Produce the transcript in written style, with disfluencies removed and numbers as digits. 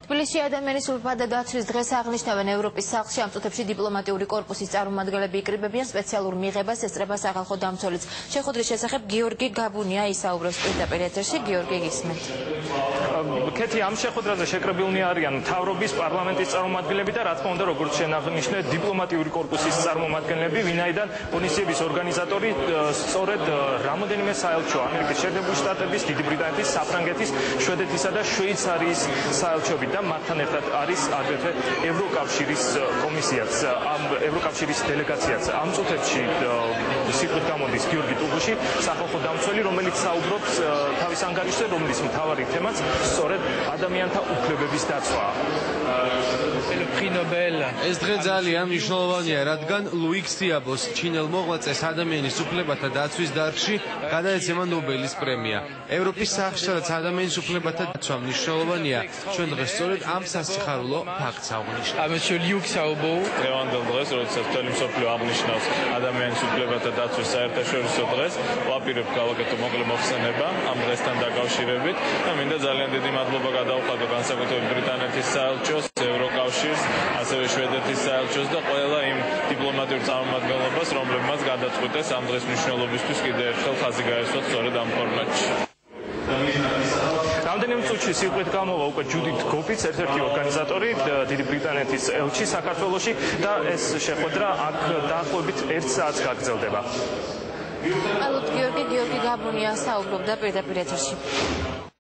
თბილისში ადამიანის უფლებათა დაცვის დღეს აღნიშნავენ ევროპის სახლში ამ წუთებში დიპლომატიური კორპუსის წარმომადგენლები იკრიბებიან სპეციალურ მიღებას ესწრება სახალხო დამცველიც. შეხვედრის შესახებ გიორგი გაბუნია ისაუბრებს პირდაპირ ეთერში. გიორგი, გისმენთ. კეთი, ამ შეხვედრაზე შეკრებილნი არიან მთავრობის, პარლამენტის წარმომადგენლები და რა თქმა უნდა, როგორც შეაღნიშნე, დიპლომატიური კორპუსის წარმომადგენლები, ვინაიდან ღონისძიების ორგანიზატორი სწორედ რამოდენიმე საელჩო ამერიკის შეერთებული შტატების, დიდი ბრიტანეთის, საფრანგეთის, შვედეთისა და შვეიცარიის საელჩოები და მათთან ერთად არის აგრეთვე ევროკავშირის კომისიაც, ევროკავშირის დელეგაციაც. ამ წუთებში სიტყვით გამოდის გიორგი ტუღუში, სახალხო დამცველი, რომელიც საუბრობს თავის ანგარიშზე, რომლის მთავარი თემაც სწორედ ადამიანთა უფლებების დაცვაა. ეს დღე ძალიან მნიშვნელოვანია, რადგან ლუი ქსიაბოს, ჩინელ მოღვაწეს ადამიანის უფლებათა დაცვის დარგში გადაეცემა ნობელის პრემია. ევროპის სახლში, სადაც ადამიანის უფლებათა დაცვა მნიშვნელოვანია, ჩვენ დღეს სწორედ ამ სასიხარულო ფაქტს აღვნიშნავთ. დღევანდელ დღეს, როდესაც მთელი მსოფლიო აღნიშნავს ადამიანის უფლებათა დაცვის საერთაშორისო დღეს, ვაპირებ გავაკეთო მოკლე მოხსენება ამ დღესთან დაკავშირებით და მინდა ძალიან დიდი მადლობა გადავუხადო განსაკუთრებით ბრიტანეთის საელჩოს, ევროკავშირს, ასევე შვედეთის საელჩოს და ყველა იმ დიპლომატიურ წარმომადგენლობას, რომლებმაც გადაწყვიტეს ამ დღეს მნიშვნელობისთვის კიდევ ერთხელ ხაზი გაესვათ სწორედ ამ ფორმატში. რამდენიმე წუთში სიტყვით გამოვა უკვე ჯუდით გოფიც, ერთ-ერთი ორგანიზატორი, დიდი ბრიტანეთის ელჩი საქართველოში და ეს შეხვედრა აქ დაახლოებით 1 საათს გაგრძელდება. გიორგი გაბუნია საუბრობდა პირდაპირ ეთერში.